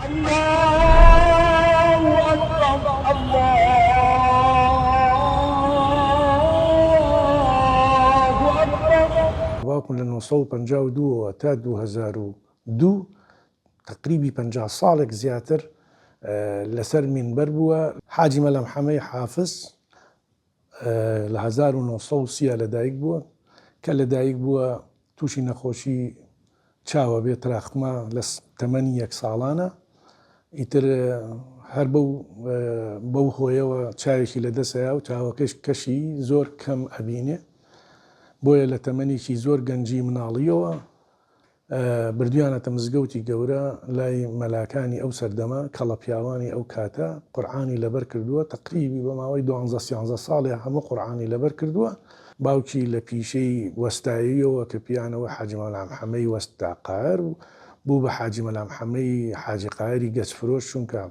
الله أكبر الله أكبر. باوكم لە 1952 تا 2002 تقریبی 50 ساڵێک زیاتر لەسەر مینبەر بووە. حاجی مەلەم حەمەی حافز لە 1930 لەدایک بووە کە لەدایک بووە تووشی نەخۆشی چاوە بێت تراخما لە تەمەنی 1 ساڵانە. ئیتر هەر بەو هۆیەوە چاوێکی لەدەستەیە و چاوەکەش کەشی زۆر کەم ئەبینێ. بۆیە لە تەمەنێکی زۆر گەنجی مناڵیەوە بردویانەتە مزگەوتی گەورە لای مەلاکانی ئەو سەردەما کەڵە پیاوانی ئەو کاتە قورعانی لەبەر کردووە. تقریبی بە ماوەی 12-13 ساڵێ هەموو قورعانی لەبەر کردووە. باوکی لە پیشەی وەستاییەوە کە پیانەوە حاجی مەلام حەمەی وەستاقار بوو بە حاجی مەلام حەمەی حاجی قایری گەجفرۆش، چونکە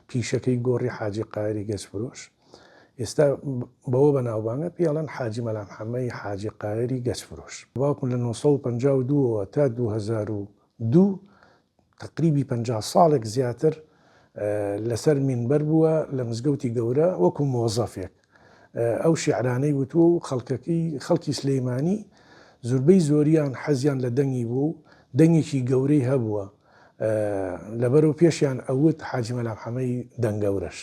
پیشەکەی گۆڕی حاجی قایری گەجفرۆش. ئێستا بەوە بەناوبانگە پێڵەن حاجی مەلام حەمەی حاجی قایری گەجفرۆش. باوکم لە 1952 تا 2002 تقریبی 50 ساڵێک زیاتر لەسەر مینبەر بووە لە مزگەوتی گەورە وەکو مۆزەفێک. ئەو شیعرانەی وتووە و خەڵکی سلەیمانی زۆربەی زۆریان حەزیان لە دەنگی بوو، دەنگێکی گەورەی هەبووە لەبەرەوە پێشیان ئەوت حاجی مەلام حەمەی دەنگەورەش.